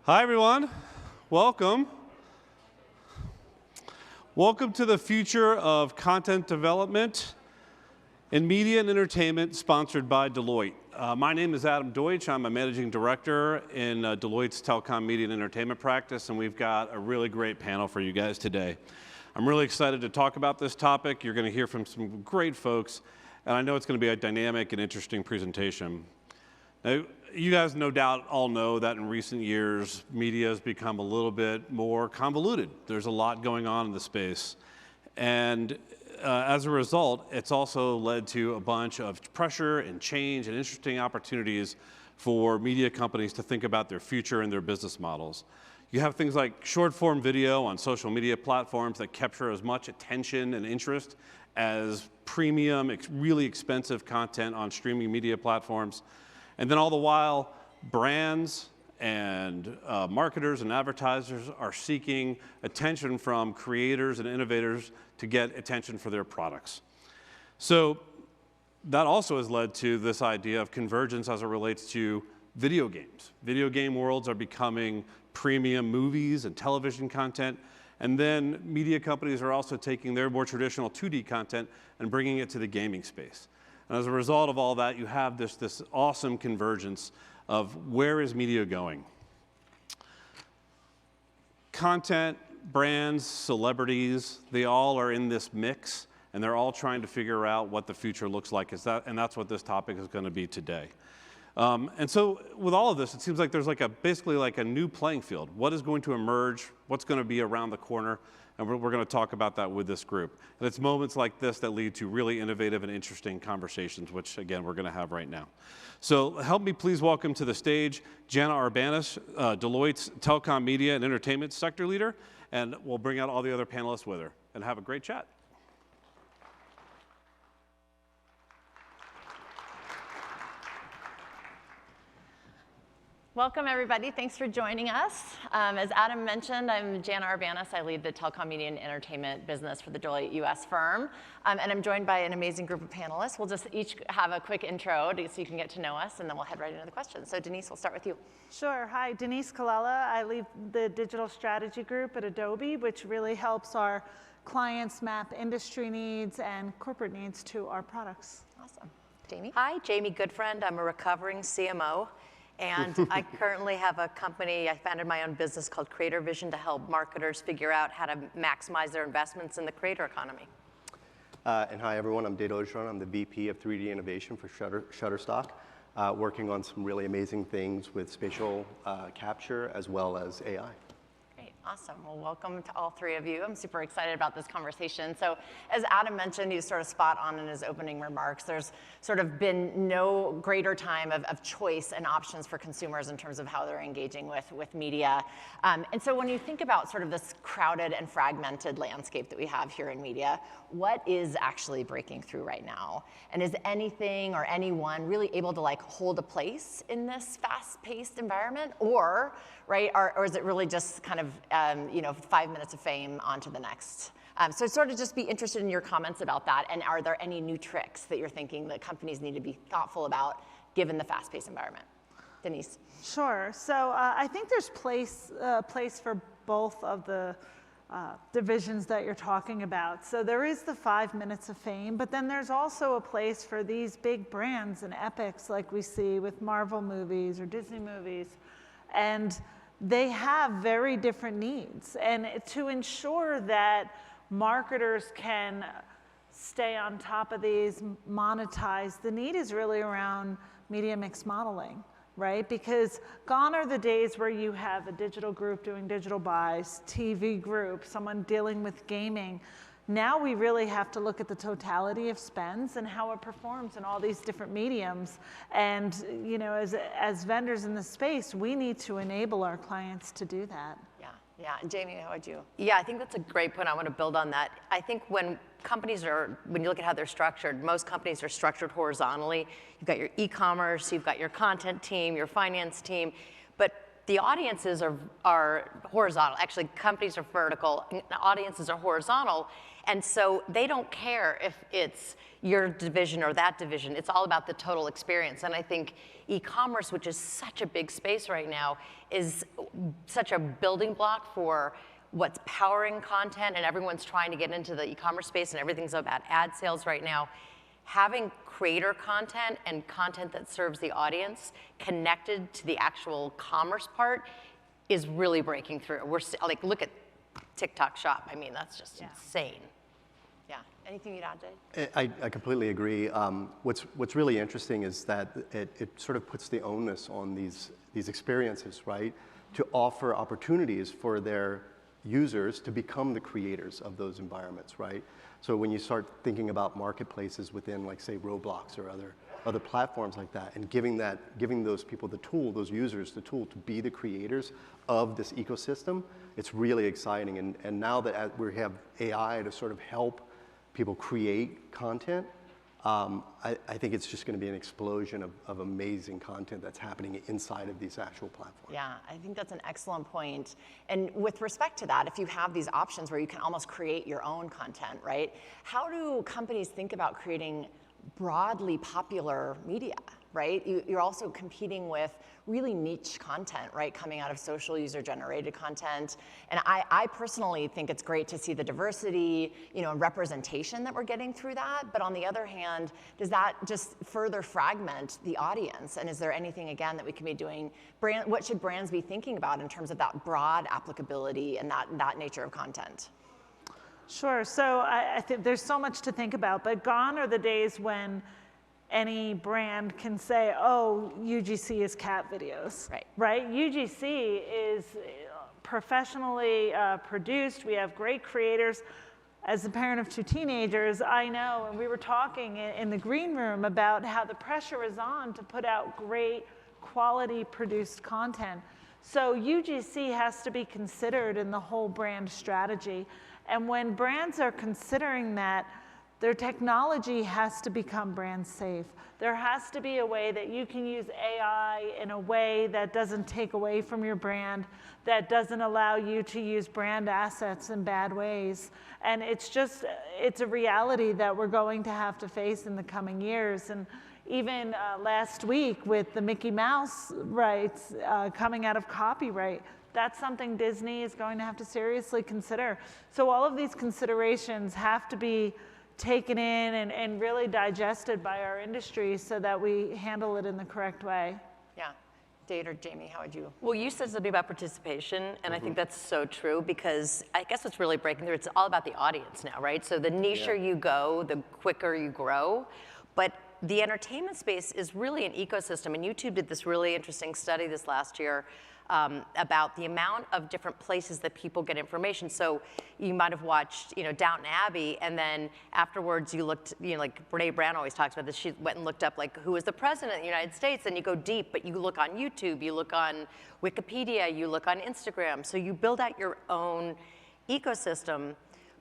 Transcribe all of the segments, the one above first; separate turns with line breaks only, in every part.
Hi, everyone. Welcome. Welcome to the Future of Content Development in Media and Entertainment, sponsored by Deloitte. My name is Adam Deutsch. I'm a managing director in Deloitte's Telecom Media and Entertainment practice, and we've got a really great panel for you guys today. I'm really excited to talk about this topic. You're going to hear from some great folks, and I know it's going to be a dynamic and interesting presentation. Now, you guys no doubt all know that in recent years, media has become a little bit more convoluted. There's a lot going on in the space. And as a result, it's also led to a bunch of pressure and change and interesting opportunities for media companies to think about their future and their business models. You have things like short-form video on social media platforms that capture as much attention and interest as premium, really expensive content on streaming media platforms. And then all the while, brands and marketers and advertisers are seeking attention from creators and innovators to get attention for their products. So that also has led to this idea of convergence as it relates to video games. Video game worlds are becoming premium movies and television content. And then media companies are also taking their more traditional 2D content and bringing it to the gaming space. And as a result of all that, you have this awesome convergence of where is media going. Content, brands, celebrities, they all are in this mix, and they're all trying to figure out what the future looks like, and that's what this topic is going to be today. And so with all of this, it seems like there's basically a new playing field. What is going to emerge? What's going to be around the corner? And we're going to talk about that with this group. And it's moments like this that lead to really innovative and interesting conversations, which, again, we're going to have right now. So help me please welcome to the stage Jana Arbanas, Deloitte's Telecom Media and Entertainment Sector Leader, and we'll bring out all the other panelists with her and have a great chat.
Welcome, everybody. Thanks for joining us. As Adam mentioned, I'm Jana Arbanas. I lead the Telecom Media and Entertainment business for the Deloitte US firm. And I'm joined by an amazing group of panelists. We'll just each have a quick intro so you can get to know us, and then we'll head right into the questions. So Denise, we'll start with you.
Sure. Hi, Denise Colella. I lead the digital strategy group at Adobe, which really helps our clients map industry needs and corporate needs to our products.
Awesome. Jamie?
Hi, Jamie Gutfreund. I'm a recovering CMO. And I currently have a company, I founded my own business called Creator Vision to help marketers figure out how to maximize their investments in the creator economy.
And hi, everyone. I'm Dade. I'm the VP of 3D Innovation for Shutterstock, working on some really amazing things with spatial capture as well as AI.
Awesome. Well, welcome to all three of you. I'm super excited about this conversation. So as Adam mentioned, he's sort of spot on in his opening remarks. There's sort of been no greater time of choice and options for consumers in terms of how they're engaging with media. And so when you think about sort of this crowded and fragmented landscape that we have here in media, what is actually breaking through right now? And is anything or anyone really able to hold a place in this fast-paced environment? Or is it really just kind of 5 minutes of fame on to the next? So sort of just be interested in your comments about that. And are there any new tricks that you're thinking that companies need to be thoughtful about given the fast-paced environment? Denise?
Sure. So I think there's place for both of the divisions that you're talking about. So there is the 5 minutes of fame, but then there's also a place for these big brands and epics like we see with Marvel movies or Disney movies. And they have very different needs. And to ensure that marketers can stay on top of these, monetize, the need is really around media mix modeling, right? Because gone are the days where you have a digital group doing digital buys, TV group, someone dealing with gaming. Now we really have to look at the totality of spends and how it performs in all these different mediums. And as vendors in the space, we need to enable our clients to do that.
Yeah. And Jamie, how would you?
Yeah, I think that's a great point. I want to build on that. I think when you look at how they're structured, most companies are structured horizontally. You've got your e-commerce, you've got your content team, your finance team, but the audiences are horizontal. Actually, companies are vertical, audiences are horizontal. And so they don't care if it's your division or that division. It's all about the total experience. And I think e-commerce, which is such a big space right now, is such a building block for what's powering content, and everyone's trying to get into the e-commerce space, and everything's about ad sales right now. Having creator content and content that serves the audience connected to the actual commerce part is really breaking through. We're like, look at TikTok Shop. I mean, that's just insane.
Yeah. Anything you'd add, Dade?
I completely agree. What's really interesting is that it sort of puts the onus on these experiences, right, to offer opportunities for their users to become the creators of those environments, right? So when you start thinking about marketplaces within, like, say, Roblox or other platforms like that, and giving those people the tool, those users the tool to be the creators of this ecosystem, it's really exciting. And now that we have AI to sort of help people create content, I think it's just going to be an explosion of amazing content that's happening inside of these actual platforms.
Yeah, I think that's an excellent point. And with respect to that, if you have these options where you can almost create your own content, right? How do companies think about creating broadly popular media, right? You're also competing with really niche content, right, coming out of social user-generated content. And I personally think it's great to see the diversity, and representation that we're getting through that. But on the other hand, does that just further fragment the audience? And is there anything, again, that we can be doing? What should brands be thinking about in terms of that broad applicability and that nature of content?
Sure. So I think there's so much to think about, but gone are the days when any brand can say, oh, UGC is cat videos. Right? UGC is professionally produced. We have great creators. As a parent of 2 teenagers, I know, and we were talking in the green room about how the pressure is on to put out great quality produced content. So UGC has to be considered in the whole brand strategy. And when brands are considering that, their technology has to become brand safe. There has to be a way that you can use AI in a way that doesn't take away from your brand, that doesn't allow you to use brand assets in bad ways. And it's a reality that we're going to have to face in the coming years. And even last week with the Mickey Mouse rights coming out of copyright, that's something Disney is going to have to seriously consider. So all of these considerations have to be taken in and really digested by our industry so that we handle it in the correct way.
Yeah. Dade or Jamie, how would you?
Well, you said something about participation, and I think that's so true, because I guess what's really breaking through, it's all about the audience now, right? So the nicher you go, the quicker you grow. But the entertainment space is really an ecosystem, and YouTube did this really interesting study this last year about the amount of different places that people get information. So you might have watched, Downton Abbey, and then afterwards you looked, like Brene Brown always talks about this. She went and looked up, like, who was the president of the United States, and you go deep, but you look on YouTube, you look on Wikipedia, you look on Instagram. So you build out your own ecosystem.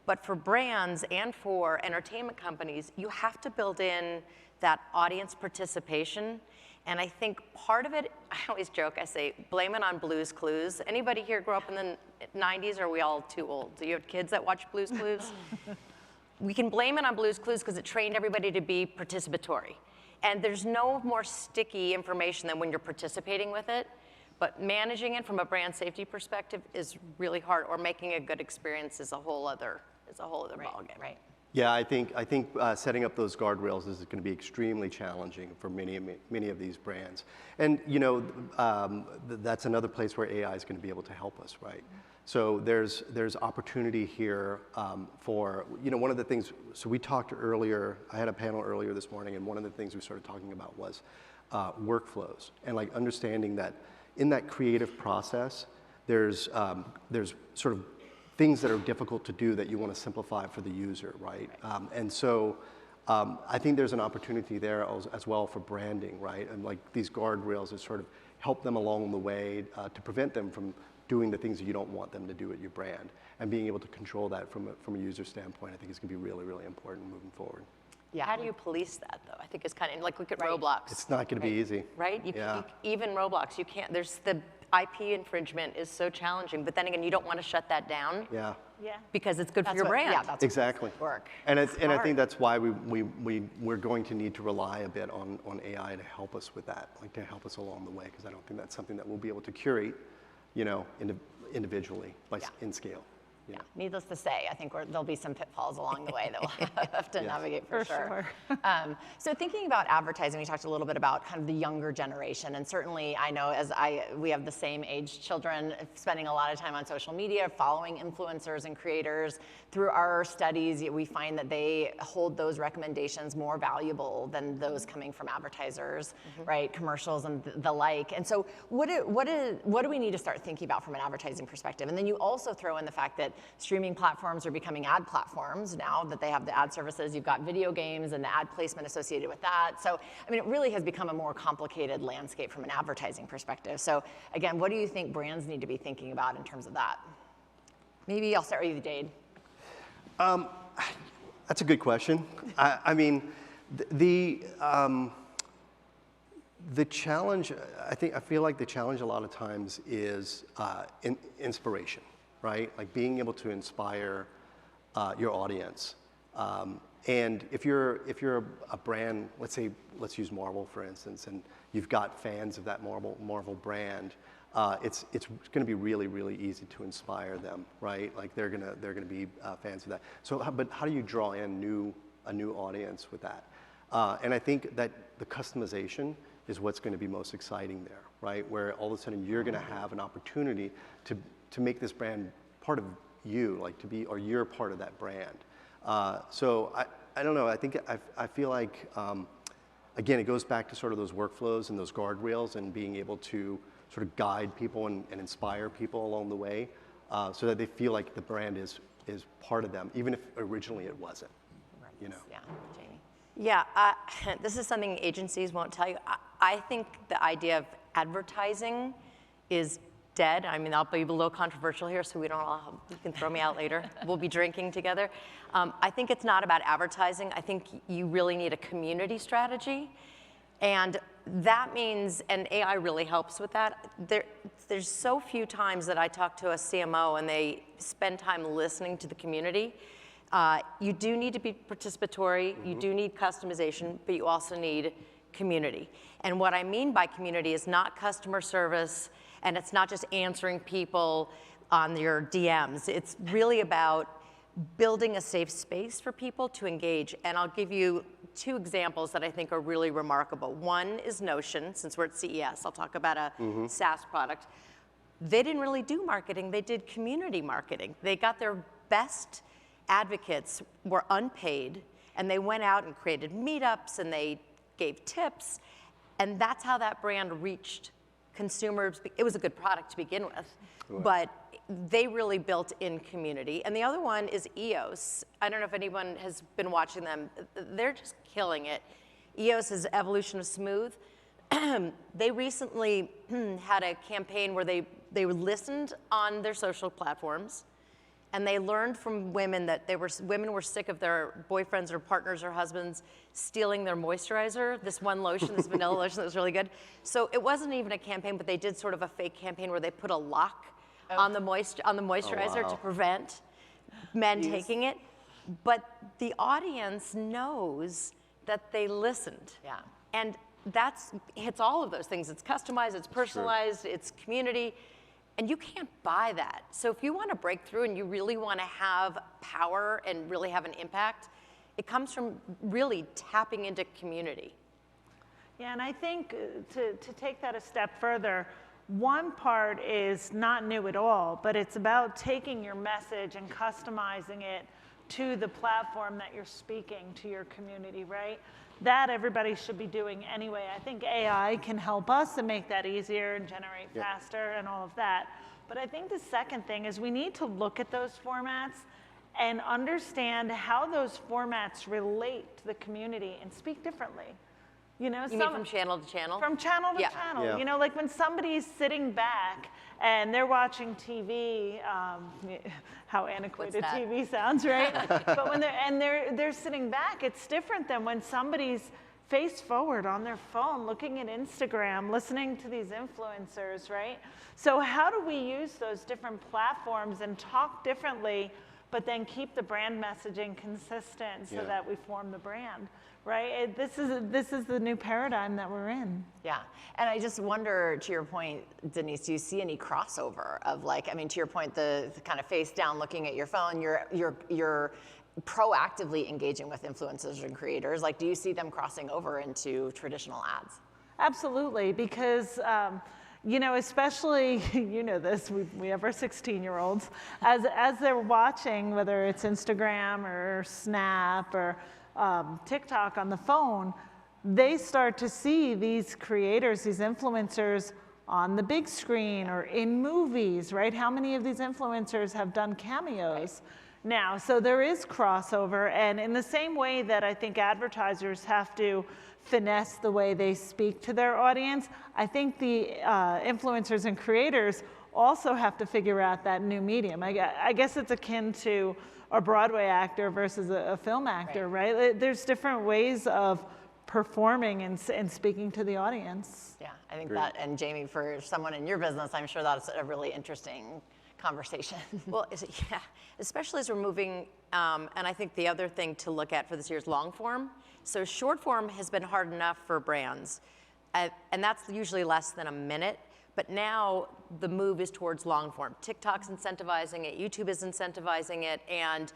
But for brands and for entertainment companies, you have to build in that audience participation. And I think part of it, I always joke, I say, blame it on Blue's Clues. Anybody here grow up in the 90s, or are we all too old? Do you have kids that watch Blue's Clues? We can blame it on Blue's Clues because it trained everybody to be participatory. And there's no more sticky information than when you're participating with it. But managing it from a brand safety perspective is really hard, or making a good experience is a whole other ballgame.
Right.
Yeah, I think setting up those guardrails is going to be extremely challenging for many of these brands. And that's another place where AI is going to be able to help us, right? So there's opportunity here for, one of the things, so we talked earlier, I had a panel earlier this morning, and one of the things we started talking about was workflows, and like understanding that in that creative process, there's sort of things that are difficult to do that you want to simplify for the user, right? And so I think there's an opportunity there as well for branding, right? And like these guardrails that sort of help them along the way to prevent them from doing the things that you don't want them to do at your brand. And being able to control that from a user standpoint, I think is going to be really, really important moving forward.
Yeah. How do you police that, though? I think it's kind of like, look at Roblox.
It's not going to be easy.
Right? Even Roblox, you can't, there's the IP infringement is so challenging, but then again, you don't want to shut that down
Yeah.
Yeah.
because it's good for your
what-
brand.
Yeah, that's
Exactly.
work.
And I
Smart.
think that's why we're going to need to rely a bit on AI to help us with that, like to help us along the way, because I don't think that's something that we'll be able to curate, you know, individually, like in scale. You know?
Needless to say, I think there'll be some pitfalls along the way that we'll have to navigate for sure. So thinking about advertising, we talked a little bit about kind of the younger generation, and certainly I know we have the same age children spending a lot of time on social media, following influencers and creators. Through our studies, we find that they hold those recommendations more valuable than those coming from advertisers, right? Commercials and the like. And so what do we need to start thinking about from an advertising perspective? And then you also throw in the fact that streaming platforms are becoming ad platforms now that they have the ad services. You've got video games and the ad placement associated with that. So, I mean, it really has become a more complicated landscape from an advertising perspective. So, again, what do you think brands need to be thinking about in terms of that? Maybe I'll start with you, Dade.
That's a good question. I mean, the challenge, I feel like the challenge a lot of times is inspiration, right? Like being able to inspire your audience. And if you're a brand, let's use Marvel for instance, and you've got fans of that Marvel brand, it's going to be really, really easy to inspire them, right? Like they're gonna be fans of that. So, but how do you draw in a new audience with that? And I think that the customization is what's going to be most exciting there, right? Where all of a sudden you're going to have an opportunity to make this brand part of you, like or you're part of that brand. So I don't know. I feel like again, it goes back to sort of those workflows and those guardrails and being able to sort of guide people and inspire people along the way, so that they feel like the brand is part of them, even if originally it wasn't.
Right.
You know.
Yeah, Jamie.
Yeah, this is something agencies won't tell you. I think the idea of advertising is dead. I mean, I'll be a little controversial here, so you can throw me out later. We'll be drinking together. I think it's not about advertising. I think you really need a community strategy. And that means, and AI really helps with that, there's so few times that I talk to a CMO and they spend time listening to the community. You do need to be participatory, you do need customization, but you also need community. And what I mean by community is not customer service, and it's not just answering people on your DMs. It's really about building a safe space for people to engage. And I'll give you two examples that I think are really remarkable. One is Notion, since we're at CES. I'll talk about a SaaS product. They didn't really do marketing, they did community marketing. They got their best advocates, were unpaid, and they went out and created meetups and they gave tips. And that's how that brand reached consumers. It was a good product to begin with, but they really built in community. And the other one is EOS. I don't know if anyone has been watching them. They're just killing it. EOS is Evolution of Smooth. They recently had a campaign where they listened on their social platforms, and they learned from women that women were sick of their boyfriends or partners or husbands stealing their moisturizer, this one lotion, this vanilla lotion that was really good. So it wasn't even a campaign, but they did sort of a fake campaign where they put a lock on the moisturizer to prevent men taking it. But the audience knows that they listened.
Yeah.
And hits all of those things. It's customized, it's personalized, it's community. And you can't buy that. So if you want to break through and you really want to have power and really have an impact, it comes from really tapping into community.
Yeah, and I think to take that a step further, one part is not new at all, but it's about taking your message and customizing it to the platform that you're speaking to your community, right? That everybody should be doing anyway. I think AI can help us and make that easier and generate faster and all of that. But I think the second thing is we need to look at those formats and understand how those formats relate to the community and speak differently. You know,
You mean from channel to channel?
From channel to channel. Yeah. You know, like when somebody's sitting back and they're watching TV, how antiquated TV sounds, right? But when they're sitting back, it's different than when somebody's face forward on their phone, looking at Instagram, listening to these influencers, right? So how do we use those different platforms and talk differently, but then keep the brand messaging consistent so that we form the brand, right? This is the new paradigm that we're in.
Yeah, and I just wonder, to your point, Denise, do you see any crossover of like, I mean, to your point, the kind of face down looking at your phone, you're proactively engaging with influencers and creators. Like, do you see them crossing over into traditional ads?
Absolutely, because you know, especially, you know this, we have our 16-year-olds, as they're watching, whether it's Instagram or Snap or TikTok on the phone, they start to see these creators, these influencers on the big screen or in movies, right? How many of these influencers have done cameos now? So there is crossover, and in the same way that I think advertisers have to finesse the way they speak to their audience, I think the influencers and creators also have to figure out that new medium. I guess it's akin to a Broadway actor versus a film actor, right? There's different ways of performing and speaking to the audience.
Yeah, I think that, and Jamie, for someone in your business, I'm sure that's a really interesting conversation.
Well, yeah, especially as we're moving, and I think the other thing to look at for this year is long form. So short form has been hard enough for brands, and that's usually less than a minute. But now the move is towards long form. TikTok's incentivizing it, YouTube is incentivizing it, and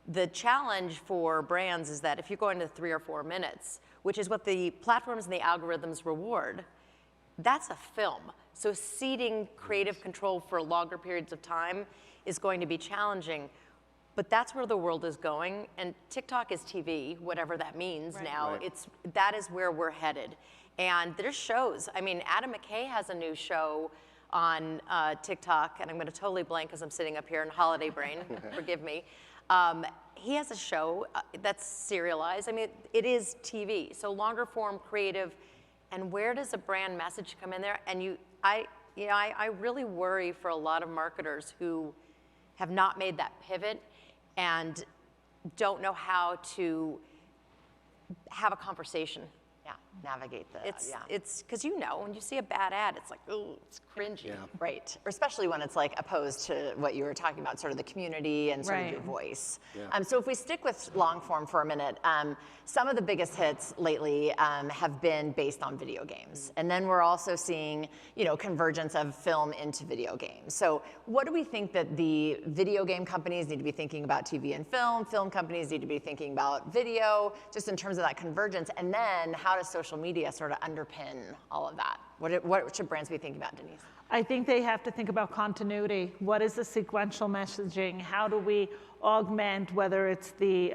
the challenge for brands is that if you're going to 3 or 4 minutes, which is what the platforms and the algorithms reward, that's a film. So ceding creative control for longer periods of time is going to be challenging. But that's where the world is going, and TikTok is TV, whatever that means now.
Right.
That is where we're headed. And there's shows. I mean, Adam McKay has a new show on TikTok, and I'm gonna totally blank because I'm sitting up here in holiday brain, forgive me. He has a show that's serialized. I mean, it is TV, so longer form creative. And where does a brand message come in there? And I really worry for a lot of marketers who have not made that pivot and don't know how to have a conversation.
Yeah, navigate the,
It's because when you see a bad ad, it's like, oh, it's cringy.
Yeah.
Right, or especially when it's like opposed to what you were talking about, sort of the community and sort of your voice.
Yeah.
So if we stick with long form for a minute, some of the biggest hits lately have been based on video games. And then we're also seeing, convergence of film into video games. So what do we think that the video game companies need to be thinking about TV and film companies need to be thinking about video, just in terms of that convergence, and then how does social media sort of underpin all of that? What should brands be thinking about, Denise?
I think they have to think about continuity. What is the sequential messaging? How do we augment, whether it's the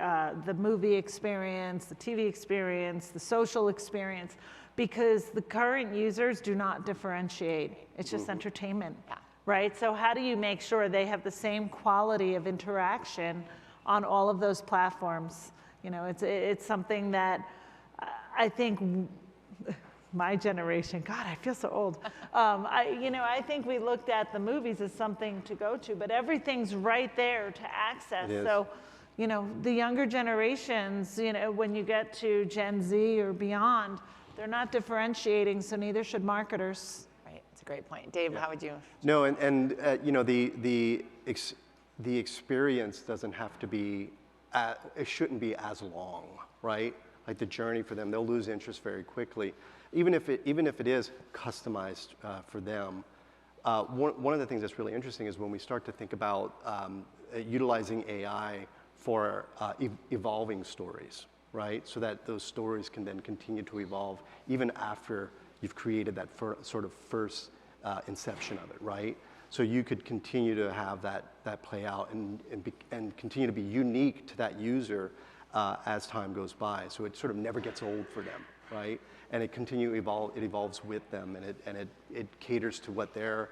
movie experience, the TV experience, the social experience? Because the current users do not differentiate. It's just entertainment, right? So how do you make sure they have the same quality of interaction on all of those platforms? It's something that I think my generation, God, I feel so old. I think we looked at the movies as something to go to, but everything's right there to access. So, the younger generations, when you get to Gen Z or beyond, they're not differentiating, so neither should marketers.
Right, it's a great point. Dave, how would you?
No, and the experience doesn't have to be, it shouldn't be as long, right? Like the journey for them, they'll lose interest very quickly. Even if it is customized for them. One of the things that's really interesting is when we start to think about utilizing AI for evolving stories, right? So that those stories can then continue to evolve even after you've created that sort of first inception of it, right? So you could continue to have that play out and continue to be unique to that user as time goes by. So it sort of never gets old for them, right? And it it evolves with them, and it caters to what their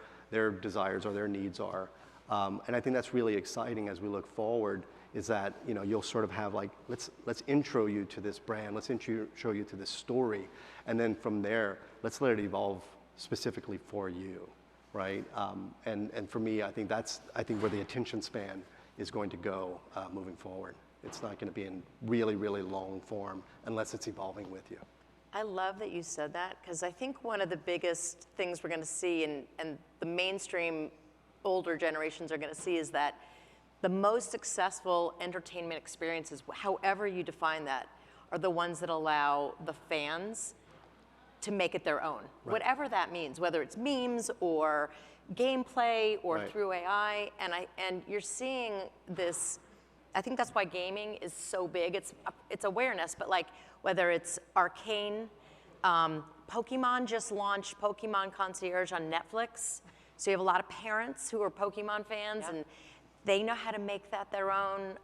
desires or their needs are. And I think that's really exciting as we look forward, is that you'll sort of have like, let's intro you to this brand, let's intro you to this story, and then from there, let's let it evolve specifically for you, right? And for me, I think where the attention span is going to go moving forward. It's not going to be in really, really long form unless it's evolving with you.
I love that you said that, because I think one of the biggest things we're going to see, and the mainstream older generations are going to see, is that the most successful entertainment experiences, however you define that, are the ones that allow the fans to make it their own.
Right.
Whatever that means, whether it's memes or gameplay or
Right.
through AI, and you're seeing this. I think that's why gaming is so big. It's awareness, but like whether it's Arcane, Pokemon just launched Pokemon Concierge on Netflix, so you have a lot of parents who are Pokemon fans, and they know how to make that their own.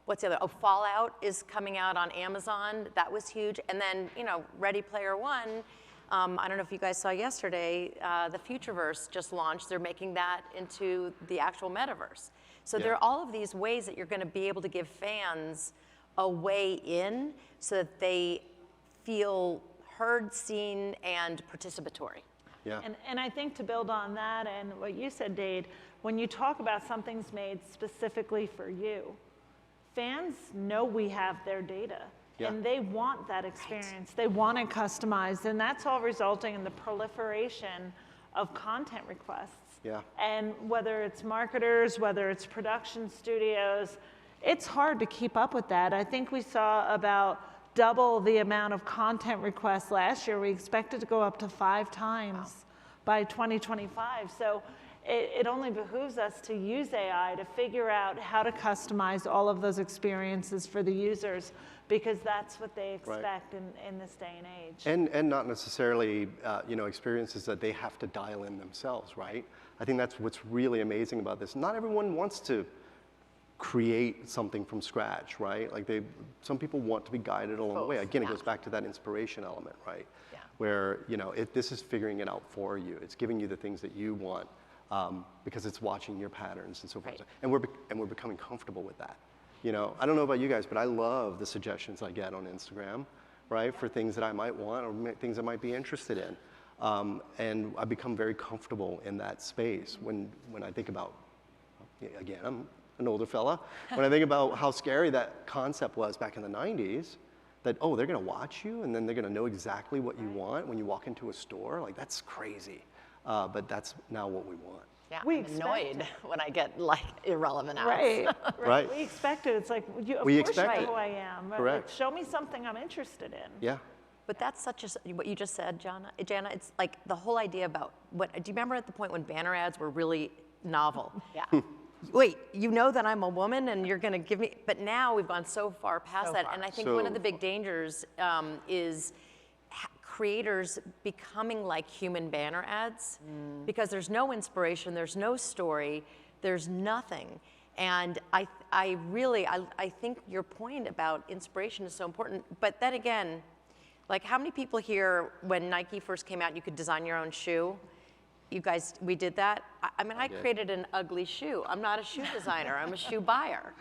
What's the other? Oh, Fallout is coming out on Amazon. That was huge. And then, Ready Player One. I don't know if you guys saw yesterday, the Futureverse just launched. They're making that into the actual metaverse. So there are all of these ways that you're going to be able to give fans a way in so that they feel heard, seen, and participatory.
Yeah.
And I think to build on that and what you said, Dade, when you talk about something's made specifically for you, fans know we have their data.
Yeah.
And they want that experience. They want it customized. And that's all resulting in the proliferation of content requests.
Yeah.
And whether it's marketers, whether it's production studios, it's hard to keep up with that. I think we saw about double the amount of content requests last year. We expect it to go up to 5 times by 2025. So it only behooves us to use AI to figure out how to customize all of those experiences for the users, because that's what they expect in this day and age.
And not necessarily, experiences that they have to dial in themselves, right? I think that's what's really amazing about this. Not everyone wants to create something from scratch, right? Like some people want to be guided along the way. Again, it goes back to that inspiration element, right?
Yeah.
Where, this is figuring it out for you. It's giving you the things that you want, because it's watching your patterns and so forth.
Right.
And we're becoming comfortable with that. I don't know about you guys, but I love the suggestions I get on Instagram, right? For things that I might want or things I might be interested in. And I become very comfortable in that space when I think about, again, I'm an older fella, when I think about how scary that concept was back in the 90s, that, they're gonna watch you and then they're gonna know exactly what you want when you walk into a store, like that's crazy. But that's now what we want.
Yeah,
We
I'm
expect
annoyed when I get irrelevant ads.
Right.
Right.
We expect it. It's like, of
We
course you
expect
know
it.
who I am. But
Correct.
like, show me something I'm interested in.
Yeah.
But that's what you just said, Jana. It's like the whole idea about do you remember at the point when banner ads were really novel?
Yeah.
Wait, you know that I'm a woman and you're going to give me, but now we've gone so far past
So
that.
far.
And I think
So
one of the big dangers is creators becoming like human banner ads, because there's no inspiration, there's no story, there's nothing. And I think your point about inspiration is so important. But then again, like how many people here, when Nike first came out, you could design your own shoe? You guys, we did that. I created an ugly shoe. I'm not a shoe designer. I'm a shoe buyer.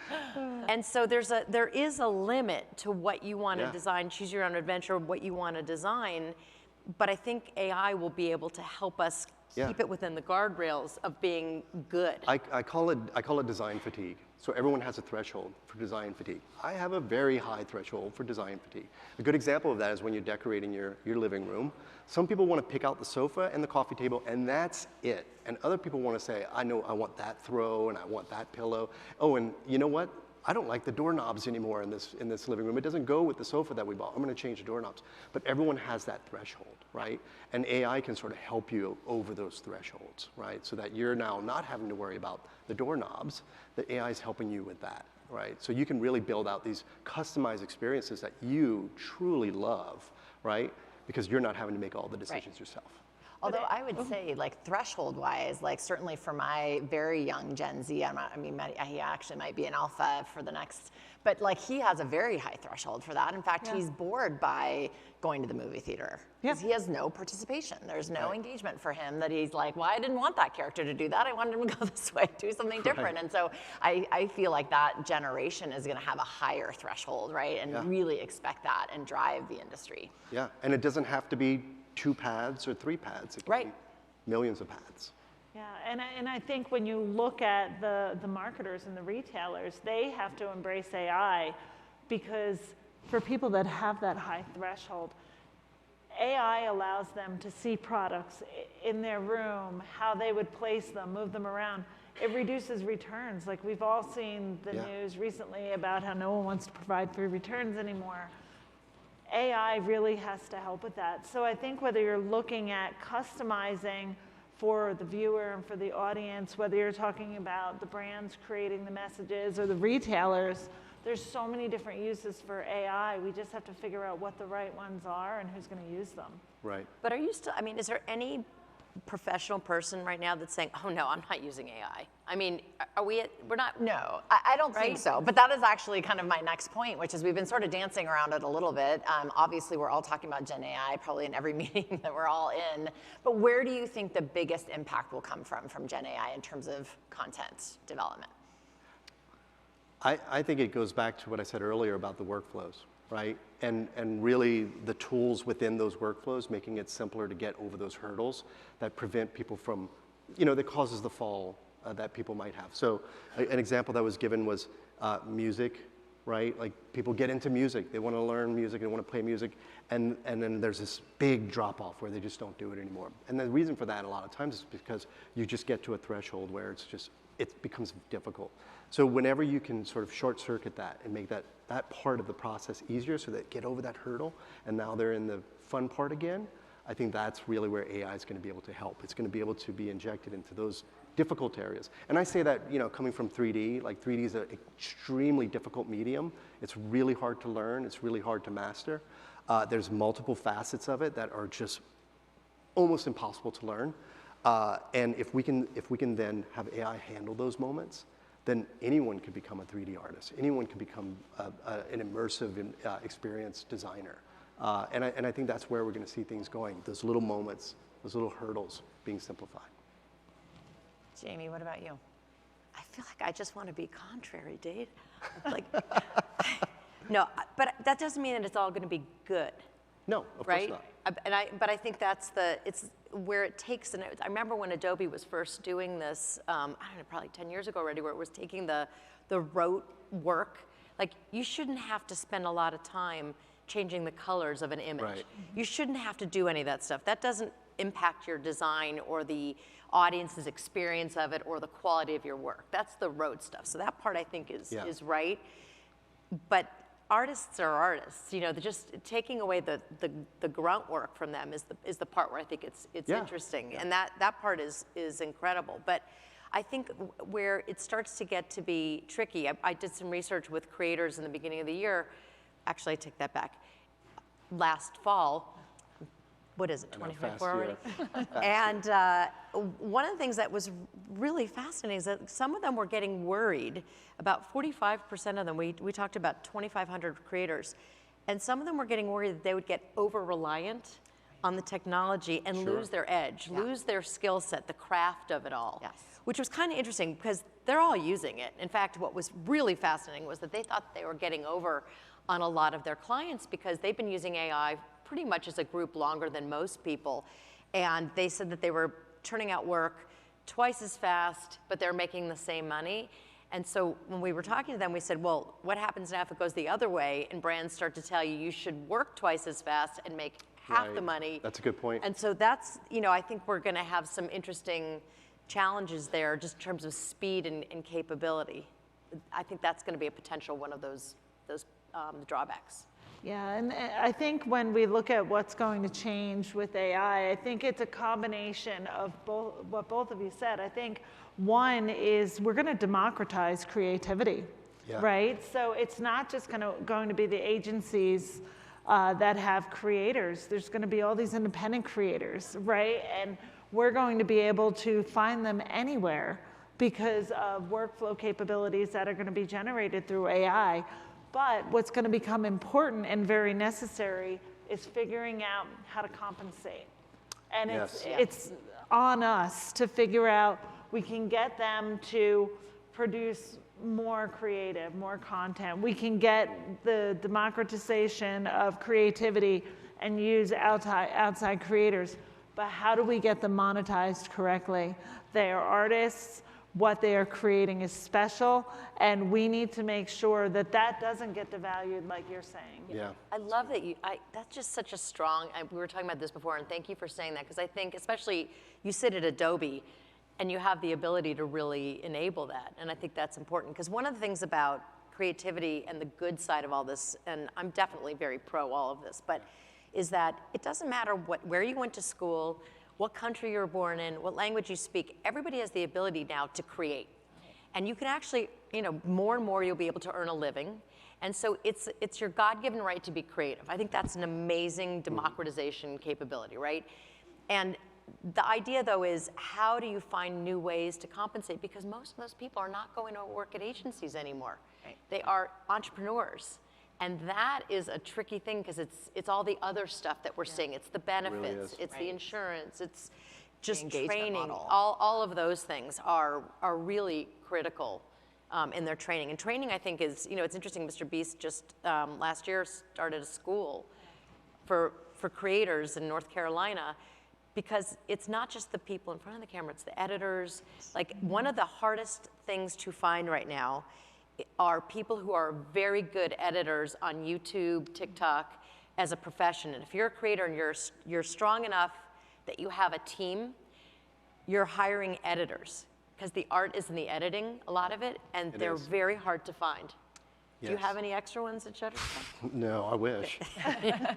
And so there is a limit to what you want to design. Choose your own adventure, what you want to design. But I think AI will be able to help us keep it within the guardrails of being good.
I call it design fatigue. So everyone has a threshold for design fatigue. I have a very high threshold for design fatigue. A good example of that is when you're decorating your living room. Some people want to pick out the sofa and the coffee table, and that's it. And other people want to say, I know I want that throw and I want that pillow. Oh, and you know what? I don't like the doorknobs anymore in this living room. It doesn't go with the sofa that we bought. I'm going to change the doorknobs. But everyone has that threshold, right? And AI can sort of help you over those thresholds, right? So that you're now not having to worry about the doorknobs. The AI is helping you with that, right? So you can really build out these customized experiences that you truly love, right? Because you're not having to make all the decisions yourself.
Although I would say, like threshold-wise, like certainly for my very young Gen Z, he actually might be an alpha for the next, but like he has a very high threshold for that. In fact, he's bored by going to the movie theater because he has no participation. There's no engagement for him that he's like, well, I didn't want that character to do that. I wanted him to go this way, do something different. And so I feel like that generation is going to have a higher threshold, right? And really expect that and drive the industry.
Yeah, and it doesn't have to be 2 paths or 3 paths. It can be millions of paths.
Yeah, and I think when you look at the marketers and the retailers, they have to embrace AI, because for people that have that high threshold, AI allows them to see products in their room, how they would place them, move them around. It reduces returns. Like we've all seen the news recently about how no one wants to provide free returns anymore. AI really has to help with that. So I think whether you're looking at customizing for the viewer and for the audience, whether you're talking about the brands creating the messages or the retailers, there's so many different uses for AI. We just have to figure out what the right ones are and who's going to use them.
Right.
But are you still, I mean, is there any professional person right now that's saying, oh no, I'm not using AI? I mean, we're not.
No, I don't think
Right?
so. But that is actually kind of my next point, which is we've been sort of dancing around it a little bit. Obviously, we're all talking about Gen AI probably in every meeting that we're all in. But where do you think the biggest impact will come from Gen AI in terms of content development?
I think it goes back to what I said earlier about the workflows, right? And really the tools within those workflows, making it simpler to get over those hurdles that prevent people from, that causes the fall that people might have. So an example that was given was music, right? Like people get into music, they want to learn music, they want to play music, and then there's this big drop off where they just don't do it anymore. And the reason for that a lot of times is because you just get to a threshold where it becomes difficult. So whenever you can sort of short circuit that and make that part of the process easier so that get over that hurdle and now they're in the fun part again, I think that's really where AI is going to be able to help. It's going to be able to be injected into those difficult areas. And I say that, coming from 3D, like 3D is an extremely difficult medium. It's really hard to learn. It's really hard to master. There's multiple facets of it that are just almost impossible to learn. And if we can then have AI handle those moments, then anyone could become a 3D artist. Anyone can become an immersive experience designer. And I think that's where we're going to see things going, those little moments, those little hurdles being simplified.
Jamie, what about you?
I feel like I just want to be contrary, Dade. Like, no, but that doesn't mean that it's all going to be good.
No, of
right?
course not.
But I think it's where it takes, and I remember when Adobe was first doing this, I don't know, probably 10 years ago already, where it was taking the rote work. Like, you shouldn't have to spend a lot of time changing the colors of an image.
Right.
You shouldn't have to do any of that stuff. That doesn't impact your design or the audience's experience of it or the quality of your work. That's the rote stuff. So that part I think is right. But artists are artists. They're just taking away the grunt work from them is the part where I think it's interesting. And that part is incredible. But I think where it starts to get to be tricky, I did some research with creators in the beginning of the year. Actually, I take that back. Last fall, what is it, 2024 already? And one of the things that was really fascinating is that some of them were getting worried. About 45% of them, we talked about 2,500 creators, and some of them were getting worried that they would get over-reliant on the technology and lose their edge, lose their skill set, the craft of it all.
Yes.
Which was kind of interesting because they're all using it. In fact, what was really fascinating was that they thought they were getting over on a lot of their clients because they've been using AI pretty much as a group longer than most people. And they said that they were turning out work twice as fast, but they're making the same money. And so when we were talking to them, we said, well, what happens now if it goes the other way and brands start to tell you you should work twice as fast and make half the money?
That's a good point.
And so that's, I think we're going to have some interesting challenges there just in terms of speed and capability. I think that's going to be a potential one of those drawbacks.
Yeah, and I think when we look at what's going to change with AI, I think it's a combination of what both of you said. I think one is we're going to democratize creativity, right? So it's not just going to be the agencies that have creators. There's going to be all these independent creators, right? And we're going to be able to find them anywhere because of workflow capabilities that are going to be generated through AI. But what's going to become important and very necessary is figuring out how to compensate. And it's on us to figure out, we can get them to produce more creative, more content. We can get the democratization of creativity and use outside creators. But how do we get them monetized correctly? They are artists. what they are creating is special, and we need to make sure that that doesn't get devalued like you're saying.
Yeah.
I love that that's just such a strong, we were talking about this before, and thank you for saying that, because I think, especially, you sit at Adobe, and you have the ability to really enable that, and I think that's important, because one of the things about creativity and the good side of all this, and I'm definitely very pro all of this, but is that it doesn't matter where you went to school, what country you were born in, what language you speak, everybody has the ability now to create. And you can actually, more and more you'll be able to earn a living. And so it's your God-given right to be creative. I think that's an amazing democratization capability, right? And the idea, though, is how do you find new ways to compensate? Because most of those people are not going to work at agencies anymore. Right. They are entrepreneurs. And that is a tricky thing, because it's all the other stuff that we're seeing. It's the benefits,
Really is.
it's the insurance, it's just
engagement
training.
model.
All of those things are really critical in their training. And training, I think, is, it's interesting, Mr. Beast just last year started a school for creators in North Carolina, because it's not just the people in front of the camera, it's the editors. Like, one of the hardest things to find right now are people who are very good editors on YouTube, TikTok, as a profession. And if you're a creator and you're strong enough that you have a team, you're hiring editors, because the art is in the editing, a lot of it, and they're very hard to find. Do you have any extra ones at Shutterstock?
No, I wish.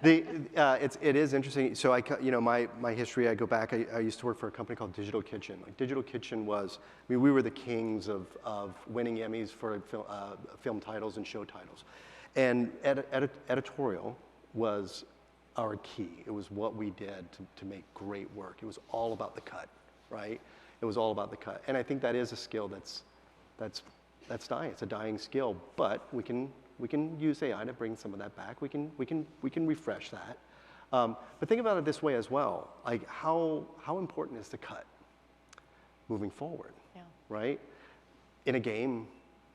It is interesting. So my history, I go back, I used to work for a company called Digital Kitchen. Like, Digital Kitchen was, we were the kings of winning Emmys for film titles and show titles. And editorial was our key. It was what we did to make great work. It was all about the cut, right? It was all about the cut. And I think that is a skill that's dying. It's a dying skill, but we can use AI to bring some of that back. We can refresh that. But think about it this way as well. Like, how important is the cut moving forward? Yeah. Right? In a game,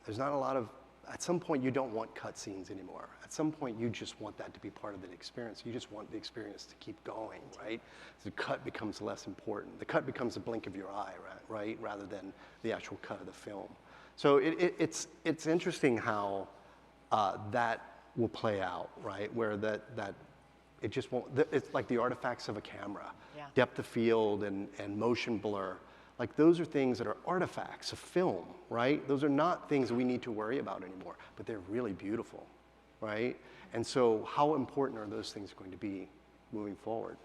there's not a lot of. At some point, you don't want cut scenes anymore. At some point, you just want that to be part of the experience. You just want the experience to keep going, right? The cut becomes less important. The cut becomes a blink of your eye, right? Rather than the actual cut of the film. So it's interesting how that will play out, right? Where that it just won't. It's like the artifacts of a camera, depth of field and motion blur. Like, those are things that are artifacts of film, right? Those are not things that we need to worry about anymore, but they're really beautiful, right? And so, how important are those things going to be moving forward?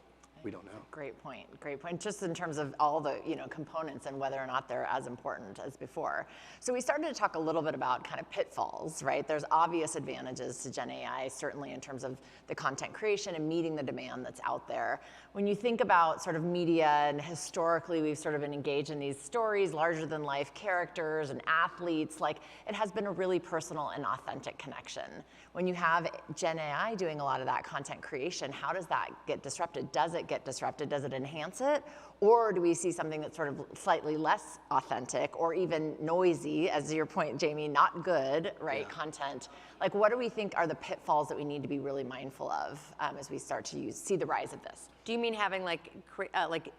We don't know.
Great point, great point. Just in terms of all the components and whether or not they're as important as before. So we started to talk a little bit about kind of pitfalls, right? There's obvious advantages to Gen AI, certainly in terms of the content creation and meeting the demand that's out there. When you think about sort of media, and historically we've sort of been engaged in these stories, larger than life characters and athletes, like, it has been a really personal and authentic connection. When you have Gen AI doing a lot of that content creation, how does that get disrupted? Does it get disrupted? Does it enhance it? Or do we see something that's sort of slightly less authentic or even noisy, as your point, Jamie, not good, right, content? Like, what do we think are the pitfalls that we need to be really mindful of as we start to see the rise of this?
Do you mean having like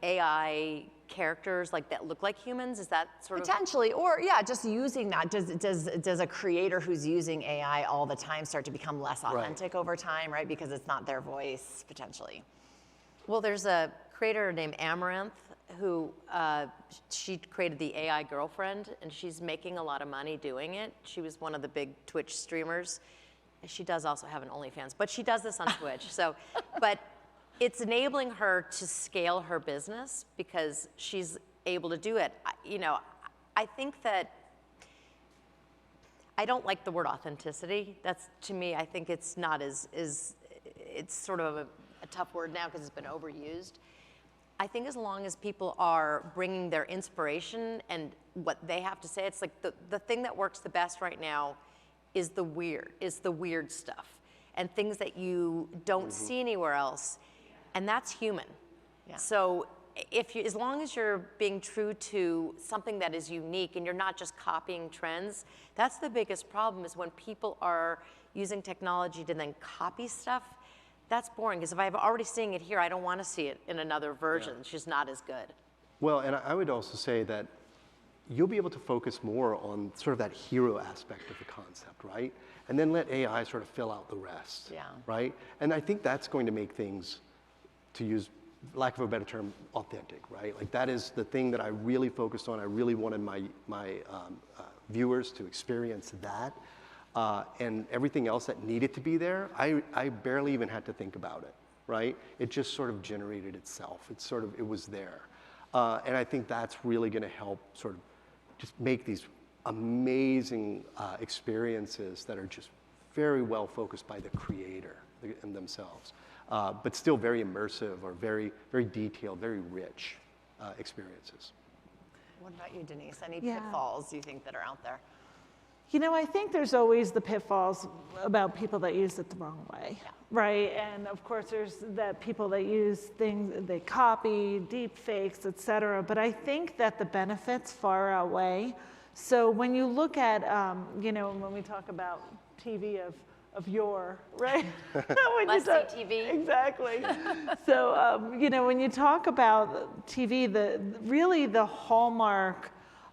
AI characters like that look like humans? Is that sort of
potentially, or just using that? Does a creator who's using AI all the time start to become less authentic over time, right? Because it's not their voice potentially.
Well, there's a creator named Amaranth who she created the AI girlfriend, and she's making a lot of money doing it. She was one of the big Twitch streamers. She does also have an OnlyFans, but she does this on Twitch. So, but it's enabling her to scale her business because she's able to do it. I think that I don't like the word authenticity. That's, to me, I think it's not it's sort of a tough word now because it's been overused. I think as long as people are bringing their inspiration and what they have to say, it's like the thing that works the best right now is the weird stuff and things that you don't see anywhere else, and that's human. Yeah. So as long as you're being true to something that is unique and you're not just copying trends, that's the biggest problem, is when people are using technology to then copy stuff. That's boring, because if I'm already seeing it here, I don't want to see it in another version. It's just not as good.
Well, and I would also say that you'll be able to focus more on sort of that hero aspect of the concept, right? And then let AI sort of fill out the rest,
Yeah.
right? And I think that's going to make things, to use lack of a better term, authentic, right? Like that is the thing that I really focused on. I really wanted my viewers to experience that. And everything else that needed to be there, I barely even had to think about it, right? It just sort of generated itself. It was there. And I think that's really gonna help sort of just make these amazing experiences that are just very well focused by the creator in themselves, but still very immersive or very, very detailed, very rich experiences.
What about you, Denise? Any
Yeah.
pitfalls you think that are out there?
You know, I think there's always the pitfalls about people that use it the wrong way, right? And of course, there's that people that use things, they copy, deep fakes, et cetera. But I think that the benefits far outweigh. So when you look at, you know, when we talk about TV of yore, right?
Let's say TV.
Exactly. So, you know, when you talk about TV, really the hallmark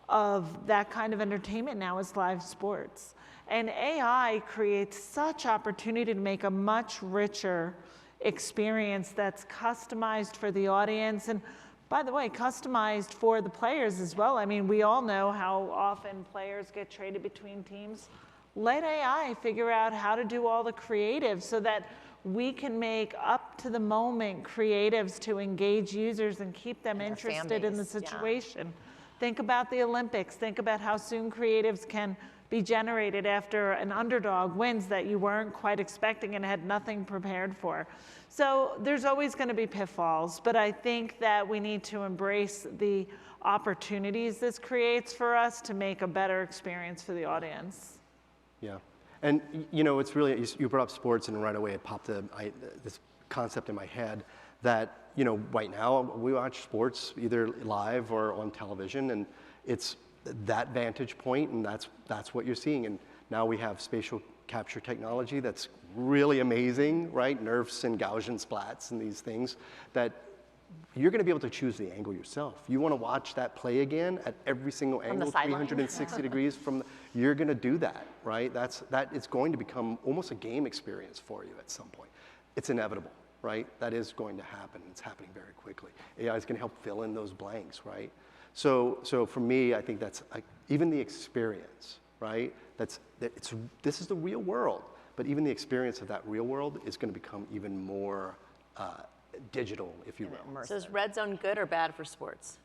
of that kind of entertainment now is live sports. And AI creates such opportunity to make a much richer experience that's customized for the audience. And by the way, customized for the players as well. I mean, we all know how often players get traded between teams. Let AI figure out how to do all the creative so that we can make up to the moment creatives to engage users and keep them
And their fan
interested in the
base, yeah.
situation. Think about the Olympics. Think about how soon creatives can be generated after an underdog wins that you weren't quite expecting and had nothing prepared for. So there's always going to be pitfalls, but I think that we need to embrace the opportunities this creates for us to make a better experience for the audience.
Yeah, and you know, it's really, you brought up sports and right away it popped this concept in my head that, you know, right now we watch sports either live or on television, and it's that vantage point, and that's what you're seeing. And now we have spatial capture technology that's really amazing, right? Nerfs and Gaussian splats and these things that you're going to be able to choose the angle yourself. You want to watch that play again at every single angle,
sideline?
360 degrees you're going to do that, right? It's going to become almost a game experience for you at some point. It's inevitable, right? That is going to happen. It's happening very quickly. AI is going to help fill in those blanks, right? So for me, I think that's even the experience, right? This is the real world, but even the experience of that real world is going to become even more digital, if you will.
So is red zone good or bad for sports?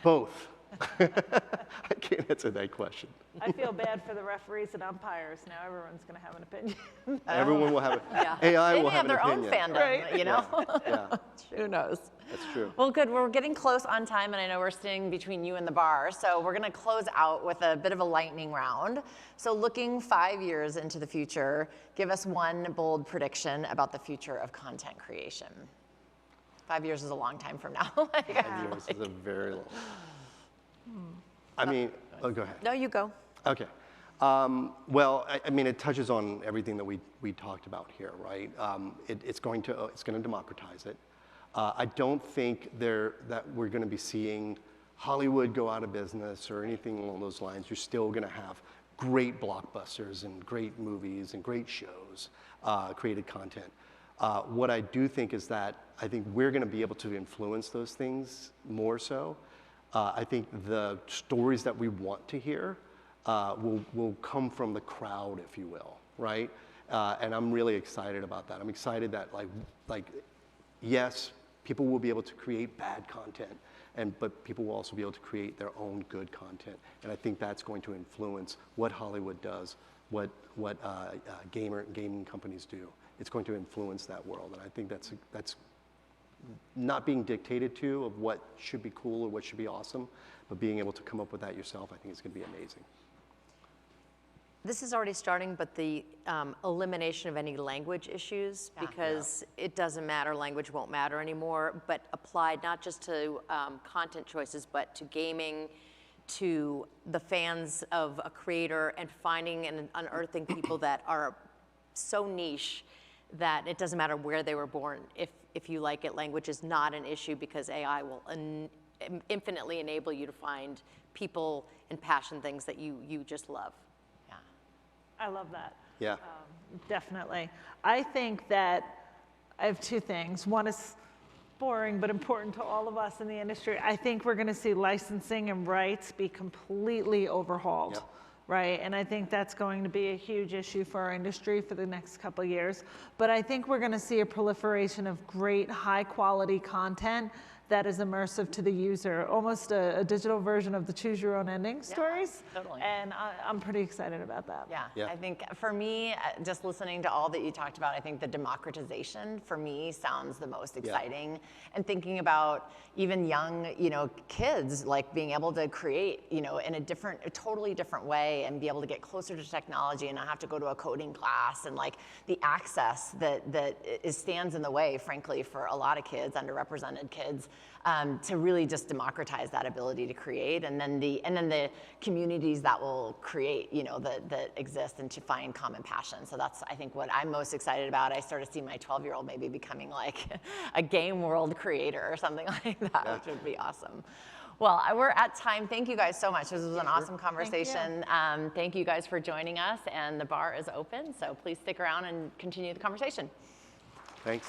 Both. I can't answer that question.
I feel bad for the referees and umpires. Now everyone's going to have an opinion.
Everyone will have it.
Yeah.
AI
They
will
may have
have
their
an
own
opinion.
fandom, you know?
Yeah,
Who knows?
that's true.
Well, good. We're getting close on time, and I know we're sitting between you and the bar. So we're going to close out with a bit of a lightning round. So looking 5 years into the future, give us one bold prediction about the future of content creation. 5 years is a long time from now.
5 years is a very long. I mean, go ahead.
No, you go.
Okay. Well, I mean, it touches on everything that we talked about here, right? It's going to democratize it. I don't think that we're going to be seeing Hollywood go out of business or anything along those lines. You're still going to have great blockbusters and great movies and great shows, created content. What I do think is that I think we're going to be able to influence those things more so. I think the stories that we want to hear will come from the crowd, if you will, right? And I'm really excited about that. I'm excited that like yes, people will be able to create bad content, but people will also be able to create their own good content. And I think that's going to influence what Hollywood does, what gaming companies do. It's going to influence that world, and I think that's not being dictated to of what should be cool or what should be awesome, but being able to come up with that yourself, I think is going to be amazing.
This is already starting, but the elimination of any language issues, because it doesn't matter, language won't matter anymore, but applied not just to content choices, but to gaming, to the fans of a creator, and finding and unearthing people that are so niche that it doesn't matter where they were born. If you like it, language is not an issue because AI will infinitely enable you to find people and passion things that you just love.
Yeah.
I love that.
Yeah.
Definitely. I think that I have two things. One is boring but important to all of us in the industry. I think we're going to see licensing and rights be completely overhauled.
Yep.
Right, and I think that's going to be a huge issue for our industry for the next couple of years. But I think we're going to see a proliferation of great, high-quality content that is immersive to the user, almost a digital version of the choose your own ending stories.
Totally.
And I'm pretty excited about that.
Yeah.
Yeah.
I think for me, just listening to all that you talked about, I think the democratization for me sounds the most exciting. And thinking about even young, kids, like being able to create, in a totally different way and be able to get closer to technology and not have to go to a coding class, and like the access that stands in the way, frankly, for a lot of kids, underrepresented kids, to really just democratize that ability to create, and then the communities that will create, that exist, and to find common passion. So that's, I think, what I'm most excited about. I sort of see my 12-year-old maybe becoming like a game world creator or something like that, which would be awesome. Well, we're at time. Thank you guys so much. This was an awesome conversation. Thank you guys for joining us, and the bar is open, so please stick around and continue the conversation.
Thanks.